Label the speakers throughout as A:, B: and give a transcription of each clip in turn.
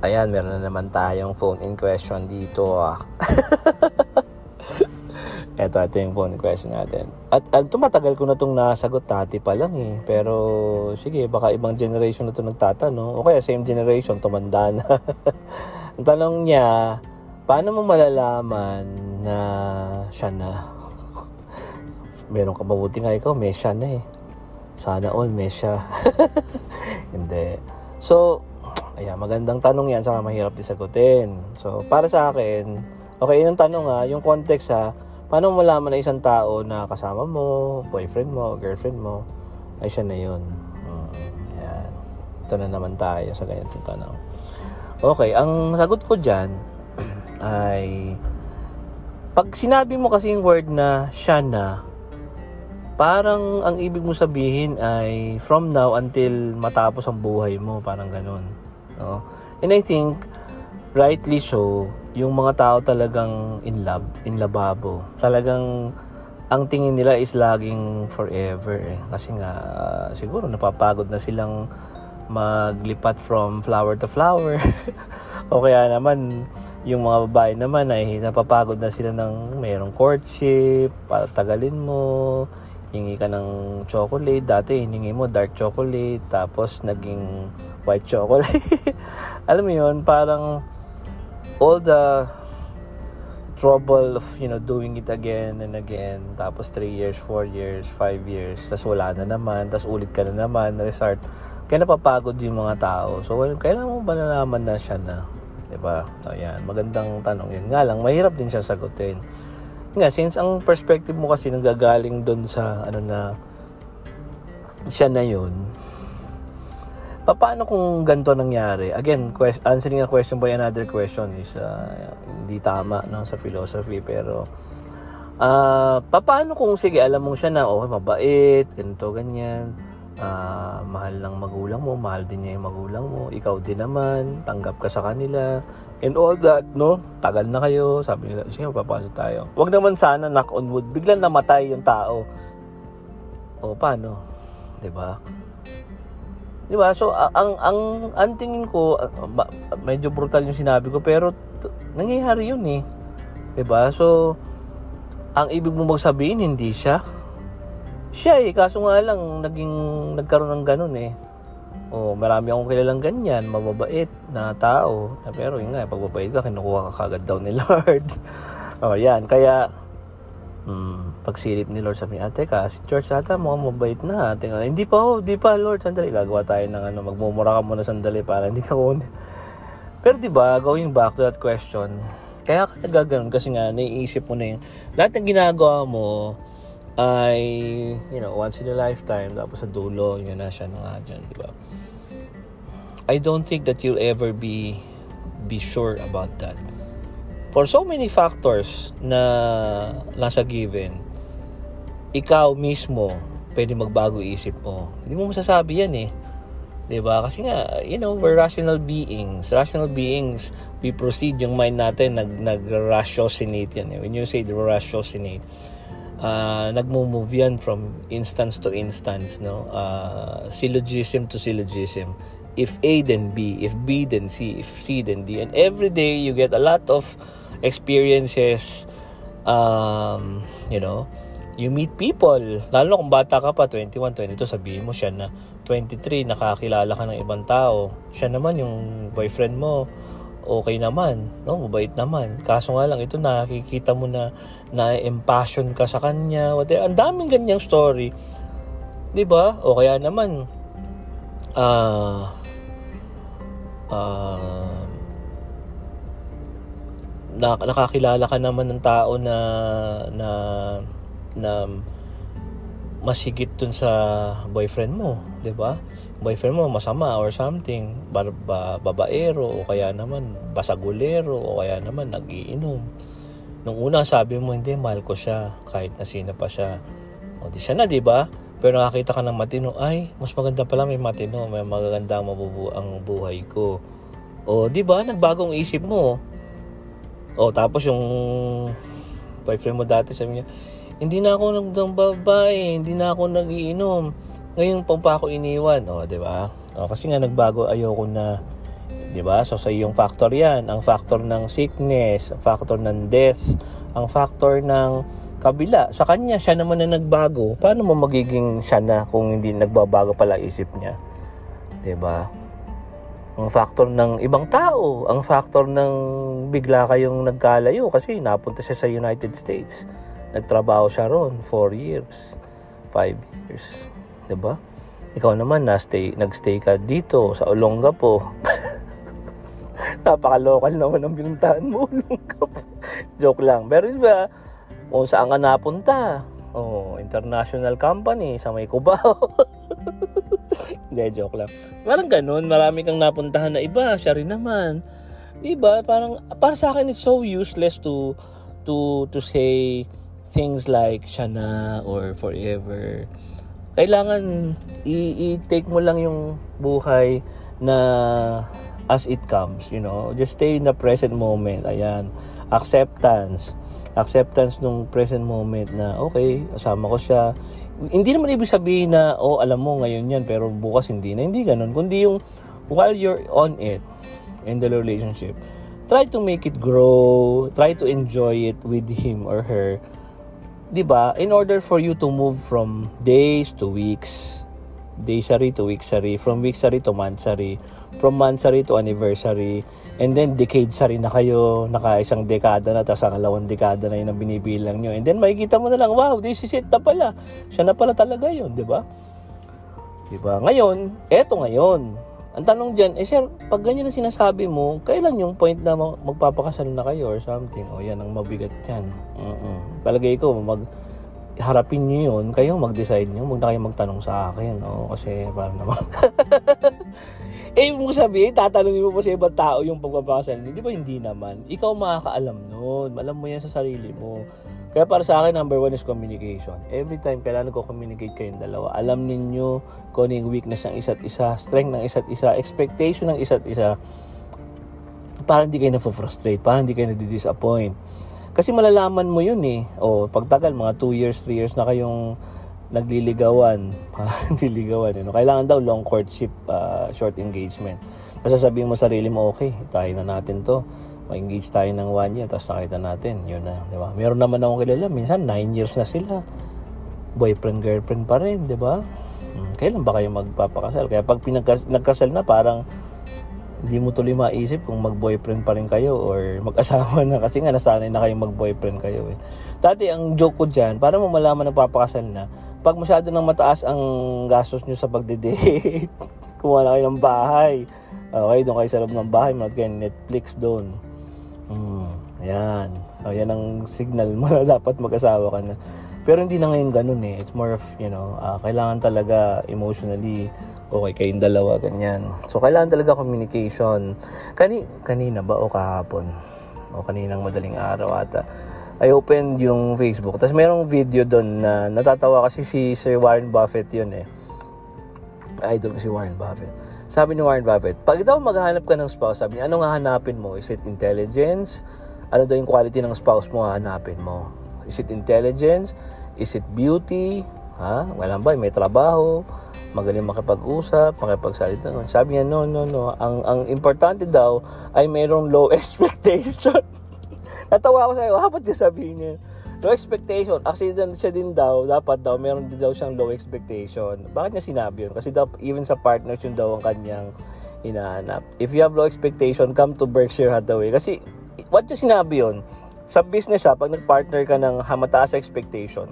A: Ayan, meron na naman tayong phone-in question dito. Ito yung phone question natin. At tumatagal ko na itong nasagot dati pa lang eh. Pero sige, baka ibang generation na ito nagtatanong. O kaya same generation, tumanda na. Ang tanong niya, paano mo malalaman na siya na? Meron ka mabuti nga ikaw, may siya na eh. Sana all may siya. Hindi. So, ayan, magandang tanong yan, saka mahirap din sagutin. So, para sa akin, okay, yung tanong yung context paano mo malaman na isang tao na kasama mo, boyfriend mo, girlfriend mo, ay siya na yun. Ayan. Ito na naman tayo sa ganitong tanong. Okay, ang sagot ko dyan ay pag sinabi mo kasi yung word na siya na, parang ang ibig mo sabihin ay from now until matapos ang buhay mo, parang ganun. No? And I think, rightly so, yung mga tao talagang in lababo. Talagang ang tingin nila is laging forever eh. Kasi nga, siguro napapagod na silang maglipat from flower to flower. O kaya naman, yung mga babae naman ay napapagod na sila ng mayroong courtship, patagalin mo, hingi ka ng chocolate. Dati hiningi mo dark chocolate, tapos naging white chocolate. Alam mo yun, parang all the trouble of, doing it again and again. Tapos 3 years, 4 years, 5 years, tapos wala na naman, tapos ulit ka na naman, restart. Kaya napapagod yung mga tao. So, kailan mo ba nalaman na siya na? Diba? So, yan. Magandang tanong yun. Nga lang, mahirap din siya sagutin. Nga, since ang perspective mo kasi nanggagaling doon sa na siya na yun, paano kung ganito nangyari? Again, answering a question by another question is hindi tama sa philosophy, pero paano kung sige, alam mo siya na okay, mabait, ganito, ganyan, mahal ng magulang mo, mahal din niya yung magulang mo, ikaw din naman, tanggap ka sa kanila, and all that, no? Tagal na kayo, sabi nila, sige, papasok tayo. Wag naman sana, knock on wood, biglang namatay yung tao. O, paano? Diba? Diba? So, ang tingin ko, medyo brutal yung sinabi ko, pero nangyayari yun eh. Diba? So, ang ibig mo magsabihin, hindi siya. Siya eh, kaso nga lang, nagkaroon ng ganun eh. Marami akong kilalang ganyan, mababait na tao. Pero yun nga, pagbabait ka, kinukuha ka kagad daw ni Lord. Yan, kaya, pagsilip ni Lord, sabi niya, teka, si George ata mukhang mabait na. Hindi pa Lord, sandali, gagawa tayo ng magmumura ka muna sandali para hindi ka kunin. Pero diba, going back to that question, kaya ka nagaganon kasi nga, naiisip mo na yung, lahat ng ginagawa mo ay, once in a lifetime, tapos sa dulo, yun na siya nga dyan, diba? I don't think that you'll ever be sure about that. For so many factors na nasa given, ikaw mismo pwede magbago isip mo. Hindi mo masasabi yan eh. Diba? Kasi nga, we're rational beings. Rational beings, we proceed, yung mind natin nag-ratiocinate yan. When you say the ratiocinate, nagmo-move yan from instance to instance, no? Syllogism to syllogism. If A, then B. If B, then C. If C, then D. And every day, you get a lot of experiences, you meet people, lalo kung bata ka pa, 21, 22, sabihin mo siya na 23, nakakilala ka ng ibang tao, siya naman yung boyfriend mo, okay naman, no? Mabait naman, kaso nga lang ito, nakikita mo na impassion ka sa kanya, ang daming ganyang story, diba? O kaya naman nakakilala ka naman ng tao na mas higit dun sa boyfriend mo, 'di ba? Boyfriend mo masama or something, babaero o kaya naman basagulero o kaya naman nagiinom. Nung una sabi mo hindi, mahal ko siya kahit na sino pa siya. O di siya na, 'di ba? Pero nakakita ka ng matino, ay mas maganda pala may matino, may magaganda ang buhay ko. O di ba, nagbagong isip mo. O tapos yung boyfriend mo dati sabi niya, hindi na ako nagbabae, hindi na ako nagiinom. Ngayon pa ako iniwan. O, di ba? O, kasi nga nagbago, ayoko na. Di ba? So, sa iyong factor yan. Ang factor ng sickness, ang factor ng death, ang factor ng kabila. Sa kanya, siya naman na nagbago. Paano mo magiging siya na kung hindi nagbabago pala isip niya? Di ba? Ang factor ng ibang tao, ang factor ng bigla kayong nagkalayo kasi napunta siya sa United States. Nagtrabaho siya ron 4 years, 5 years. Di ba? Ikaw naman, nagstay ka dito sa Olongapo. Napaka-local naman ang pinuntahan mo, Olongapo. Joke lang. Pero diba, kung saan ka napunta? International company sa may Cubao. Hindi, joke lang. Parang ganun, marami kang napuntahan na iba, siya rin naman. Diba? Para sa akin, it's so useless to say things like siya na or forever. Kailangan i-take mo lang yung buhay na as it comes, Just stay in the present moment. Ayan. Acceptance nung present moment na okay, kasama ko siya. Hindi naman ibig sabihin na alam mo ngayon yan pero bukas hindi na. Hindi ganun. Kundi yung while you're on it in the relationship, try to make it grow, try to enjoy it with him or her. Diba? In order for you to move from days to weeks, daysary to weeksary, from weeksary to monthsary, from monthsary to anniversary, and then decadesary na kayo, naka isang dekada na, tapos ang 2 dekada na yun ang binibilang nyo. And then makikita mo na lang, wow, this is it na pala. Siya na pala talaga yun, diba? Diba? Ngayon, eto ngayon. Ang tanong dyan, sir, pag ganyan na sinasabi mo, kailan yung point na magpapakasal na kayo or something? Yan ang mabigat yan. Palagay ko, harapin nyo yun, kayo mag-decide nyo, huwag na kayo magtanong sa akin. Kasi parang naman. Mo sabihin, tatanungin mo pa sa ibang tao yung pagpapakasal nyo. Di ba hindi naman? Ikaw makakaalam nun. Alam mo yan sa sarili mo. Kaya para sa akin, number 1 is communication. Every time kailangan ko communicate kayong dalawa. Alam ninyo kung ano yung weakness ng isa't isa, strength ng isa't isa, expectation ng isa't isa. Para hindi kayo na-frustrate, para hindi kayo na-disappoint. Kasi malalaman mo yun pagtagal, mga 2 years, 3 years na kayong nagliligawan. Kailangan daw long courtship, short engagement. Kasi sabihin mo sarili mo, okay, tayo na natin to. Ma-engage tayo ng 1 year, tapos nakita natin, yun na, di ba? Meron naman akong kilala, minsan 9 years na sila. Boyfriend, girlfriend pa rin, di ba? Kailan ba kayo magpapakasal? Kaya pag nagkasal na, parang hindi mo tuloy maisip kung mag-boyfriend pa rin kayo or mag-asawa na kasi nga nasanay na kayo mag-boyfriend kayo Dati, ang joke ko dyan, para mo malaman na papakasal na, pag masyado nang mataas ang gastos nyo sa pagde-date, kumuha na kayo ng bahay. Okay, doon kayo sa loob ng bahay, manood kayo ng Netflix doon. Ayan. Yan ang signal mo na dapat mag-asawa ka na. Pero hindi na ngayon ganun It's more of, kailangan talaga emotionally okay kayong dalawa, ganyan. So, kailangan talaga communication. Kanina ba o kahapon? O kaninang madaling araw ata. I opened yung Facebook. Tapos merong video doon na natatawa kasi si Sir Warren Buffett yun Idol ko si Warren Buffett. Sabi ni Warren Buffett, pag daw maghahanap ka ng spouse, sabi niya, anong hahanapin mo? Is it intelligence? Ano daw yung quality ng spouse mo hahanapin mo? Is it intelligence? Is it beauty? Walang ba? May trabaho? Magaling makipag-usap? Makipagsalita? Sabi niya, no. Ang importante daw ay mayroong low expectation. Natawa ako sa'yo, ba't niya sabihin niya? Low expectation. Actually, siya din daw, dapat daw, meron din daw siyang low expectation. Bakit niya sinabi yun? Kasi daw, even sa partners yun daw ang kanyang hinahanap. If you have low expectation, come to Berkshire Hathaway. Kasi, what niya sinabi yun? Sa business pag nag-partner ka ng mataas expectation,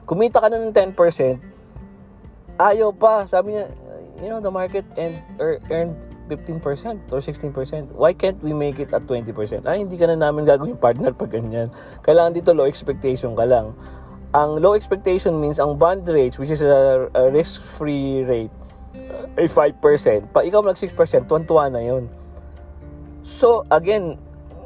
A: kumita ka na ng 10%, ayaw pa. Sabi niya, the market earned 15% or 16%. Why can't we make it at 20%? Hindi ka na namin gagawin partner pag ganyan. Kailangan dito low expectation ka lang. Ang low expectation means ang bond rates, which is a risk-free rate, ay 5%. Ikaw mag 6%, tuwan-tuwa na yun. So, again,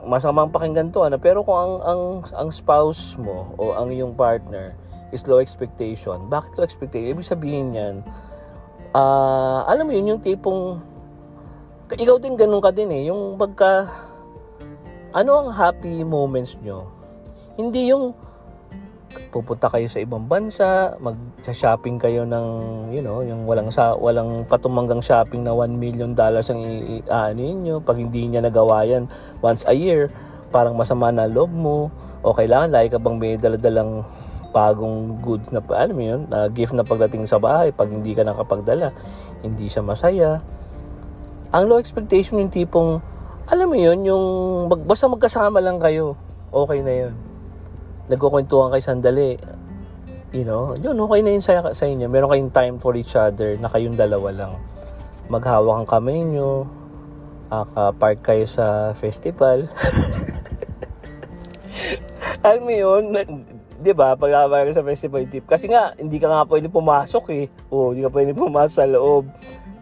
A: masamang pakinggan to, pero kung ang spouse mo o ang iyong partner is low expectation, bakit low expectation? Ibig sabihin yan, alam mo yun, yung tipong ikaw din ganun ka din yung ano ang happy moments nyo? Hindi yung pupunta kayo sa ibang bansa, mag-shopping kayo ng, yung walang patumanggang shopping na $1 million ang aanin nyo. Pag hindi niya nagawa yan once a year, parang masama na loob mo. O kailangan, lagi ka bang may daladalang bagong goods na, na gift na pagdating sa bahay. Pag hindi ka nakapagdala, hindi siya masaya. Ang low expectation yung tipong, alam mo yun, yung basta magkasama lang kayo, okay na yun. Nagkukwentuhan kayo sandali, yun, okay na yun sa inyo. Meron kayong time for each other na kayong dalawa lang. Maghawak ang kamay nyo, park kayo sa festival. Alam mo yun, di ba, pag-park sa festival tip, kasi nga, hindi ka nga pwede pumasok hindi ka pwede pumasok sa loob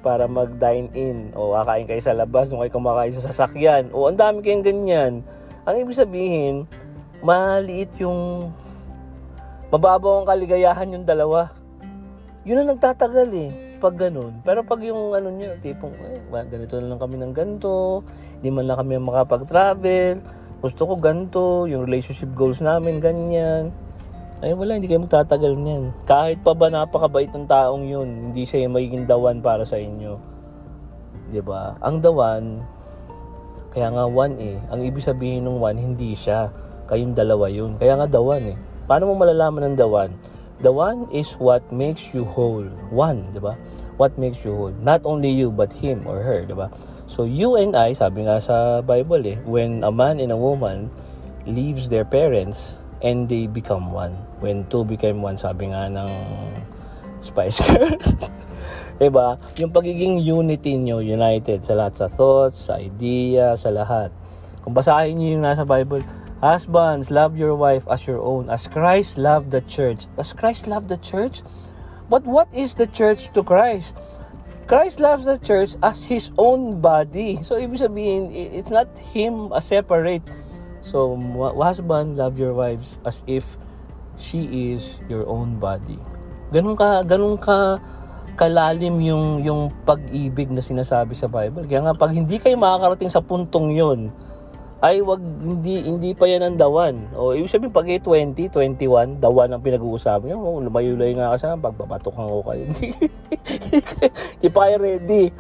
A: para mag-dine in, o kakain kayo sa labas, nung kayo kumakain sa sasakyan, ang dami kayong ganyan. Ang ibig sabihin, maliit yung mababaw ang kaligayahan yung dalawa. Yun ang nagtatagal pag ganun. Pero pag yung nyo, tipong ganito na lang kami ng ganito, hindi man lang kami makapag-travel, gusto ko ganito, yung relationship goals namin ganyan, wala, hindi kayo magtatagal niyan. Kahit pa ba napakabait ng taong yun, hindi siya yung magiging dawan para sa inyo, diba? Ang dawan, kaya nga one ang ibig sabihin ng one, hindi siya. Kayong dalawa yun. Kaya nga dawan Paano mo malalaman ng dawan? Dawan is what makes you whole. One, di ba? What makes you whole. Not only you, but him or her, di ba? So you and I, sabi nga sa Bible when a man and a woman leaves their parents and they become one. When two became one, sabi nga ng Spice Girls. Diba? Yung pagiging unity nyo, united sa lahat, sa thoughts, sa idea, sa lahat. Kung basahin nyo yung nasa Bible, husbands, love your wife as your own, as Christ loved the church. As Christ loved the church? But what is the church to Christ? Christ loves the church as His own body. So, ibig sabihin, it's not Him as separate. So, husband, love your wives as if she is your own body. Ganun ka kalalim yung pag-ibig na sinasabi sa Bible. Kaya nga, pag hindi kayo makakarating sa puntong yon, ay hindi pa yan ang dawan. O ibig sabihin, pag 20, 21, dawan ang pinag-uusapan nyo. Lumayo-layo nga kasi, pagpapatukan ko kayo. Hindi pa kayo ready.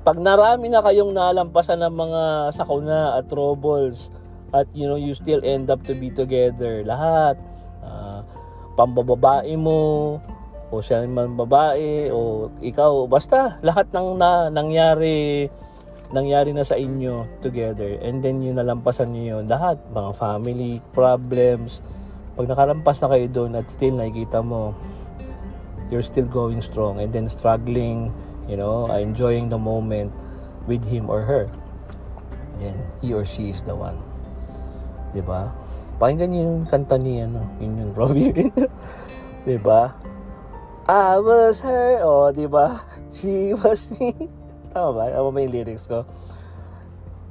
A: Pag narami na kayong nalampasan ng mga sakuna at troubles, at you still end up to be together, lahat, pambababae mo, o siya man babae, o ikaw, basta lahat ng nangyari na sa inyo together, and then yun nalampasan niyo yun, lahat, mga family problems, pag nakarampas na kayo doon at still nakikita mo you're still going strong and then struggling, enjoying the moment with him or her, then he or she is the one. Diba? Pakinggan niyo yung kanta ni yun Robbie. Diba? I was her, diba? She was me. Tama ba? Tama ba yung lyrics ko?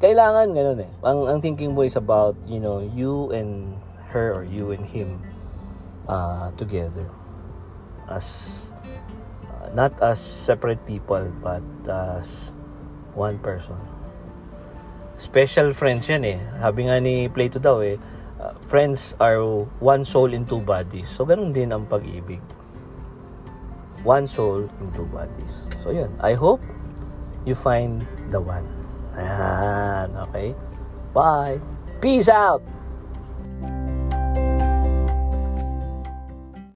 A: Kailangan ganun Ang thinking mo is about, you and her or you and him together. As, not as separate people, but as one person. Special friends yan Sabi nga ni Plato daw friends are one soul in two bodies. So, ganun din ang pag-ibig. One soul in two bodies. So, yun. I hope you find the one. Ayan. Okay? Bye. Peace out!